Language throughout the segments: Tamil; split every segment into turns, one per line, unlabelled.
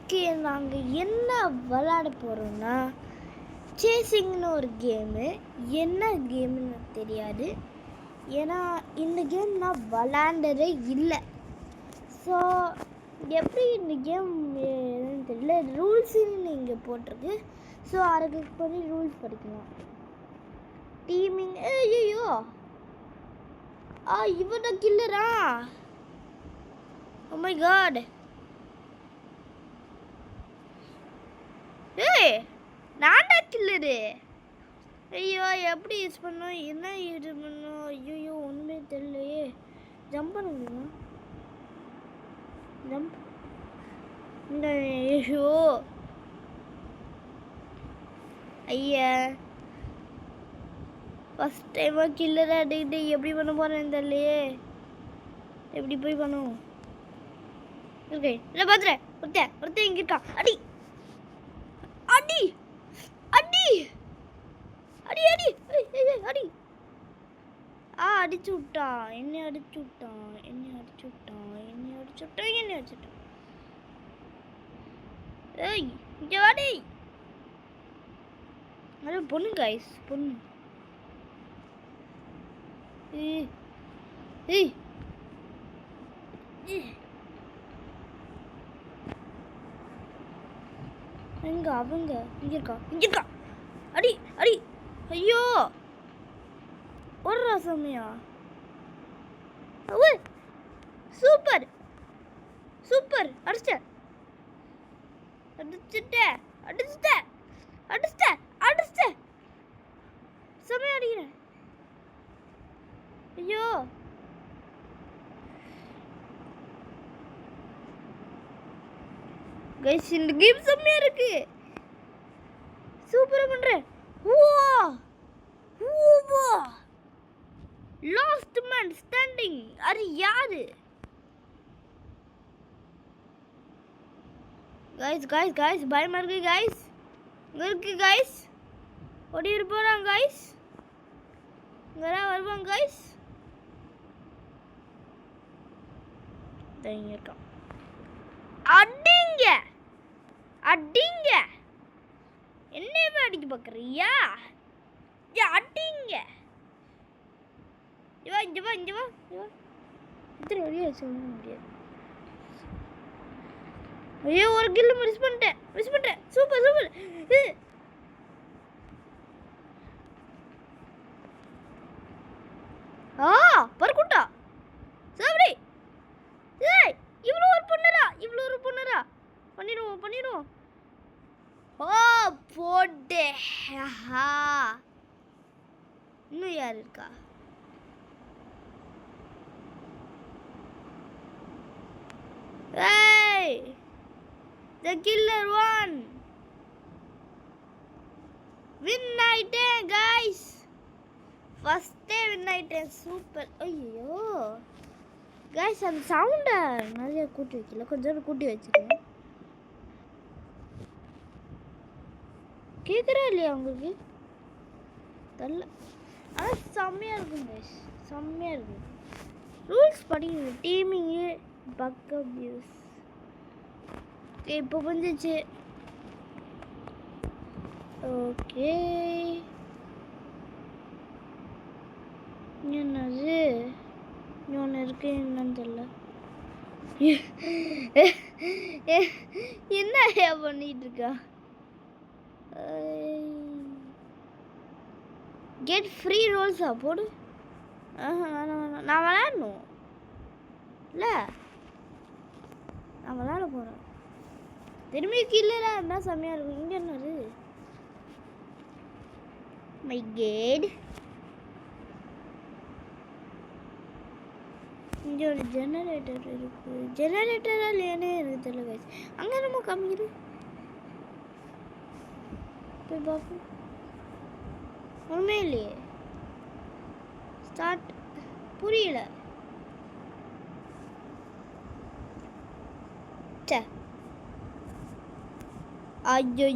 இன்னைக்கு நாங்கள் என்ன விளையாட போகிறோம்னா சேசிங்னு ஒரு கேமு. என்ன கேமுன்னு தெரியாது, ஏன்னா இந்த கேம் நான் விளாண்டதே இல்லை. ஸோ எப்படி இந்த கேம் என்னன்னு தெரியல. ரூல்ஸுன்னு இங்கே போட்டிருக்கு. ஸோ அதை கிளிக் பண்ணி ரூல்ஸ் படிக்கலாம். டீமிங். ஐயோ இவன் தான் கில்லரா? ஓ மை காட். ஏய் நான் தான் கில்லரு. ஐயோ எப்படி யூஸ் பண்ணோம், என்ன யூஸ் பண்ணோம்? ஐயோ ஒன்றுமே தெரியலையே. ஜம்ப் பண்ணுங்க, ஜம்ப். இந்த ஐயோ ஐயா ஃபஸ்ட் டைமாக கில்லராக அடிக்கிட்டு எப்படி பண்ண போகிறேன்னு தெரியலையே. எப்படி போய் பண்ணுவோம்? ஓகே இல்லை பார்த்துறேன். ஒருத்தன் இங்கே இருக்கான். அடி அடி அடி அடி அடி அடி. அடிச்சு விட்டான். என்னை அடிச்சு விட்டான். ஏய் இங்கே வாடி. அது பொண்ணு கைஸ், பொண்ணு. ஏய் எங்க அவங்க? இங்க இருக்கா. அடி அடி. ஐயோ ஒரு ரசமையா. Super super. அடிச்சிட்டேன். செமையா அடிக்கிறேன். ஐயோ கைஸ் இந்த கேம் செம்மையா இருக்கு. சூப்பரா பண்றேன். Last man standing. அது யாரு? கைஸ் பயமா இருக்கு கைஸ். கைஸ் ஓடி போறாங்க கைஸ். வருவாங்க கைஸ். இருக்கான். அடிங்க. என்னையவே அடிக்க பார்க்குறியா? அடிங்க. இங்க வா இத்தனை வழியா சொல்ல முடியாது. ஐயோ ஒரு கில்லு மிஸ் பண்ணிட்டேன். சூப்பர். பர்குட்டா சாப்பிடி. இவ்வளோ ஒரு பொண்ணுரா. பண்ணிடுவோம். போட்டே. இன்னும் யார் இருக்கா? The killer one. Win ஆயிட்டேன் guys. First day win ஆயிட்டேன். சூப்பர். ஐயோ guys அந்த சவுண்டை நிறைய கூட்டி வைக்கல, கொஞ்சம் கூட்டி வச்சுக்கேன். கேட்குறா இல்லையா உங்களுக்கு? தெரியல, ஆனால் செம்மையாக இருக்கும் guys, செம்மையாக இருக்கும். ரூல்ஸ் படிக்கணும். டீமிங்கு பக் அப்யூஸ். ஓகே இப்போ வந்துச்சு. ஓகே என்னது இன்னொன்று இருக்கு, என்னன்னு தெரியல. என்ன பண்ணிட்டு இருக்கா? கெட் ஃப்ரீ ரோல்ஸா போடு. வேணாம் நான் விளையாடணும் இல்லை, நான் விளையாட போகிறேன். திரும்பி கீழே இருந்தால் செம்மையாக இருக்கும். இங்கே என்னது? My gate. இங்கே ஒரு ஜெனரேட்டர் இருக்கு. ஜெனரேட்டராக இல்லையானே எனக்கு தெரியல guys. அங்கே நம்ம காமிக்குது, போய் பார்ப்போம். ஒன்றுமே இல்லையே. ஸ்டார்ட். புரியல. ஐயோ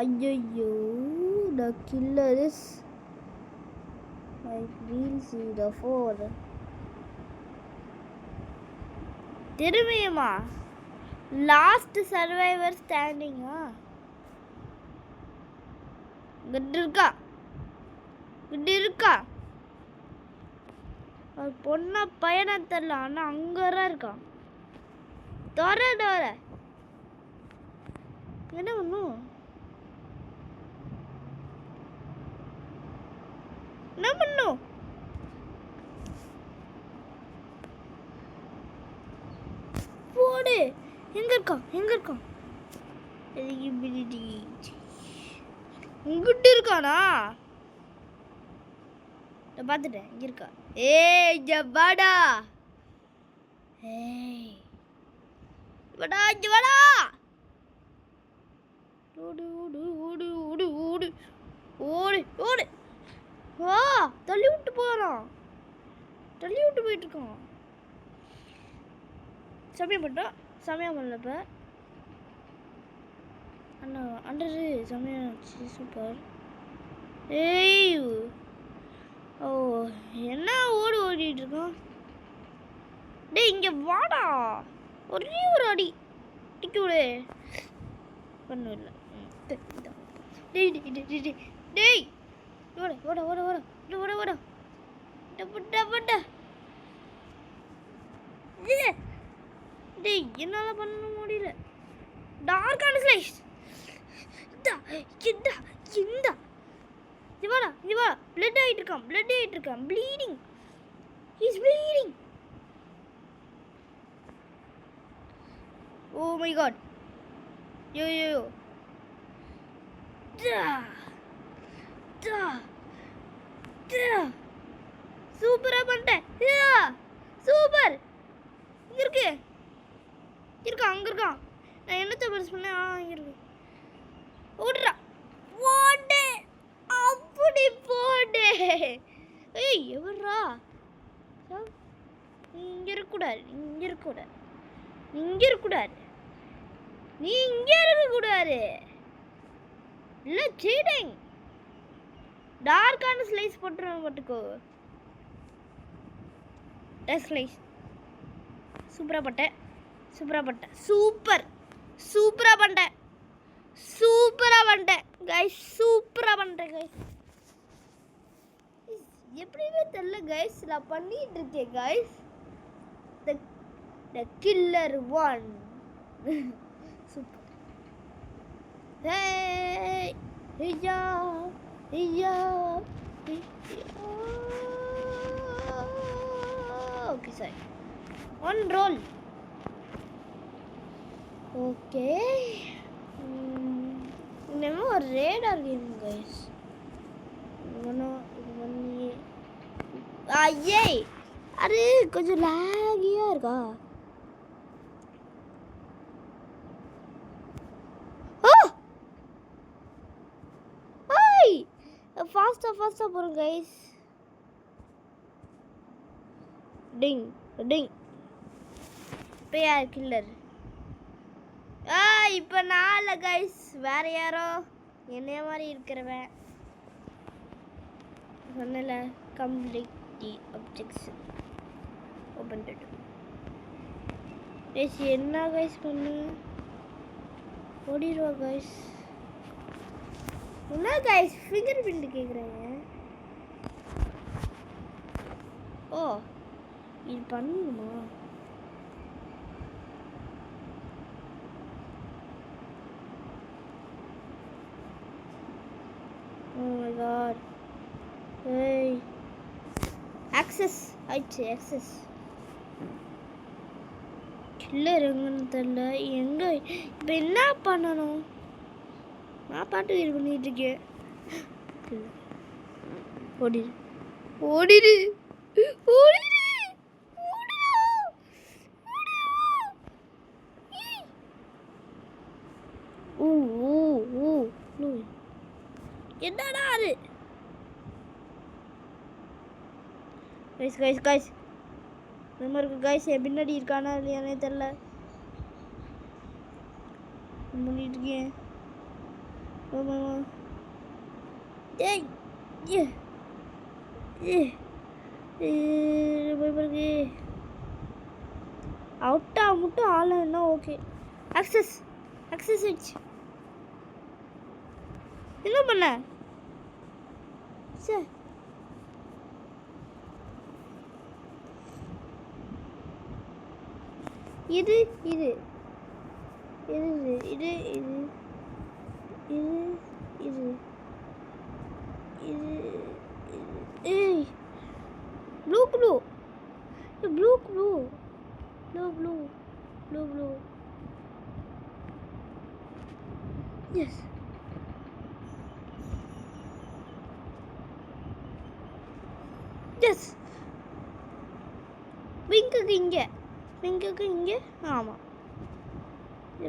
ஐயோ the killer is I will see the 4. திரும்பியுமா? லாஸ்ட் சர்வைவர் ஸ்டாண்டிங்கா? கிட்ட இருக்கா அது பொண்ணா பையனா தெரியல, ஆனா அங்கதான் இருக்கான். தோற என்ன பண்ணும்? என்ன பண்ணும்? போடு. எங்க இருக்கான்? இங்கிட்டு இருக்கானா? பார்த்துட்டேன், இங்க இருக்கா. ஏய் ஜப்பாடா, ஏய் இங்க வாடா. ஓடு ஓடு ஓடு ஓடு ஓடு ஓடு ஓடு. வா, தள்ளி விட்டு போயிட்டு இருக்கான். சமயம் பண்ணல இப்போ. அண்ணா அண்டரு சமயம் ஆச்சு. சூப்பர். ஏய் ஓ, என்ன ஓடிட்டு இருக்கான்? டேய் இங்க வாடா, ஒரே ஒரு அடி டிக்க விடு. பண்ணும் இல்லை. டேய் ஓட டேய் என்னால பண்ண முடியல. டார்க்கான ஸ்லைஸ். இந்த இவா பிளட் ஆயிட்டு இருக்கான். Bleeding. He's bleeding. Oh my god. Yo சூப்பரா பண்ணிட்டேன். சூப்பர். அங்க இருக்கான். நான் என்னத்தை பெருசு பண்ணேன்? இங்க இருக்கு. ஓடுறா, போடு, அப்படி போடு. ஏய் எவர்ரா? இங்க இருக்கக்கூடாது. நீ இங்க இருக்கக்கூடாது. இல்ல சீட்டிங். டார்க்கான ஸ்லைஸ் போட்டுருவாங்க மட்டுக்கோ. ஸ்லைஸ் சூப்பரா பட்டேன். சூப்பரா பண்ணிட்டேன் கைஸ். எப்படியுமே தெரியல கைஸ், நான் பண்ணிட்டு இருக்கேன் guys. The killer one. Super. ஐயா okay sir, one roll. Okay, இன்னும் ஒரு ரேடார் கேம் கைஸ். ஐயே, அது கொஞ்சம் லாகியா இருக்கா? ஃபாஸ்டா போறோம் கைஸ். டிங் இப்போ யார் கில்லர்? இப்போ நான் இல்லை கைஸ், வேற யாரோ என்னைய மாதிரி இருக்கிறவன். சொன்னல complete the objects open to guys. என்ன கைஸ் பண்ணு? ஓடிடுவா கைஸ். என்ன கைஸ் ஃபிங்கர் பிரிண்ட் கேட்குறாங்க? ஓ, இது பண்ணணுமா? Oh my God. ஏய், ஆக்சஸ் கில்லர் எங்கன்னு தெரியல. எங்க இப்போ என்ன பண்ணணும்? நான் பாட்டு இது பண்ணிட்டு இருக்கேன். ஓடிடு. என்னடா அது? கைஸ் நம்ம இருக்கு கைஸ். என் பின்னாடி இருக்கானா இல்லையானே தெரியல. பண்ணிட்டு இருக்கேன். அவுட்டா மட்டும் ஆளுன்னா ஓகே. அக்சஸ் ஆயிடுச்சு. என்ன பண்ண சார்? இது இது இது இது இது இது இது இது ஏய் blue blue blue blue blue blue blue blue yes yes பிங்க்குக்கு இங்கே, பிங்க்குக்கு இங்கே. ஆமாம்,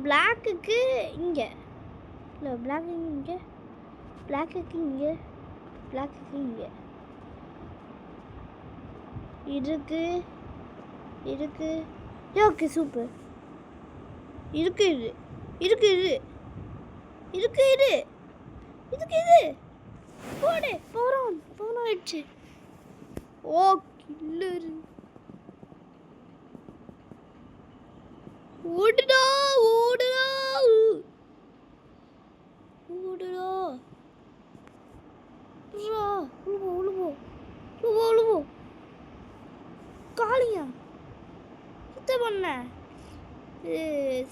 பிளாக்குக்கு இங்கே இல்லை, பிளாக்குக்கு இங்கே, பிளாக்குக்கு இங்கே, பிளாக்குக்கு இங்கே இருக்கு இருக்கு. Okay super. இருக்கு இது இருக்கு இது இருக்கு இது இதுக்கு இது போடு. போகிறோம் ஆயிடுச்சு. ஓ கில்லரு. ஓடுடா ஓடுடா ஓடுடா. உழுவோ உழுவோ உழுவோ உழுவோ. காளியா சுத்த பண்ண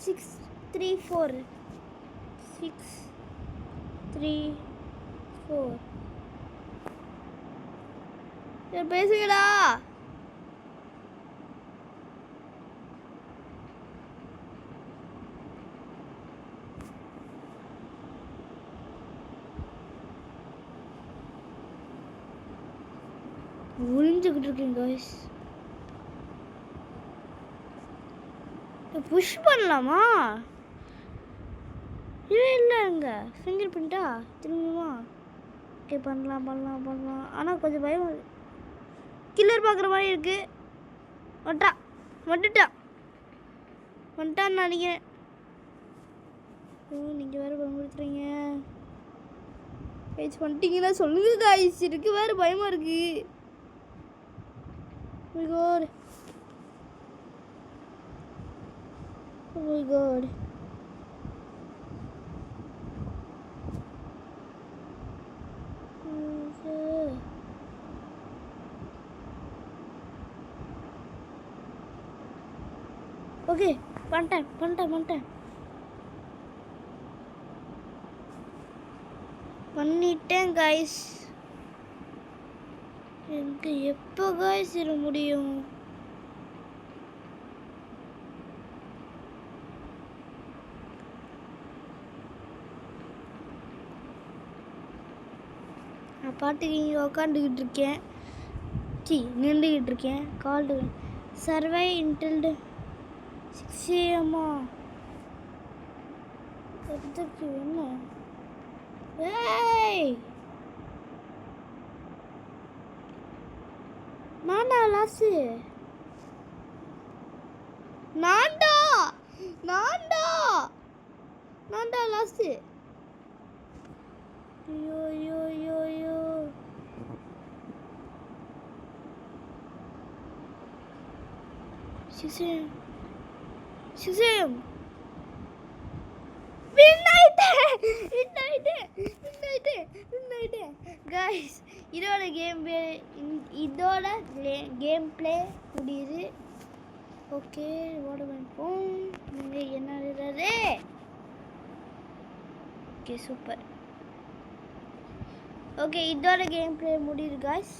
6 3 4 6 3 4. பேசுங்கடா. ஒளிஞ்சுக்கிட்டு இருக்கேன் காய்ஸ். புஷ் பண்ணலாமா? இல்லைங்க ஃபிங்கர் பிரிண்டா திரும்புமா? ஓகே பண்ணலாம். ஆனால் கொஞ்சம் பயம். கில்லர் பார்க்குற மாதிரி இருக்கு. வந்துட்டான்னு நினைக்கிறேன். நீங்கள் வேறு பயன்படுத்துறீங்க. கைஸ் வந்துட்டீங்கன்னா சொல்லுங்க காய்ஸ். இருக்கு வேறு பயமாக இருக்கு. Oh my god. Oh my god. Okay பண்ணிட்டேன் காய்ஸ். எனக்கு எப்போ காய்ஸ் இட முடியும்? நான் பாட்டுக்கு இங்கே உக்காந்துக்கிட்டு இருக்கேன். நின்றுக்கிட்டு இருக்கேன். Called survive until 6 AM. அதுக்கு என்ன? ஏய் நான்டா லாஸ்ட். நான்டா லாஸ்ட். ஐயோ. சிசேம் கைஸ். இதோட கேம் பிளே முடியுது. ஓகே ஓட வேண்டாம். நீங்கள் என்ன? Okay super. ஓகே இதோட கேம் பிளே முடியுது கைஸ்.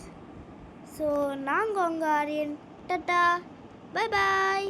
ஸோ நாங்கள் உங்கள் ஆரியன். Tata bye bye.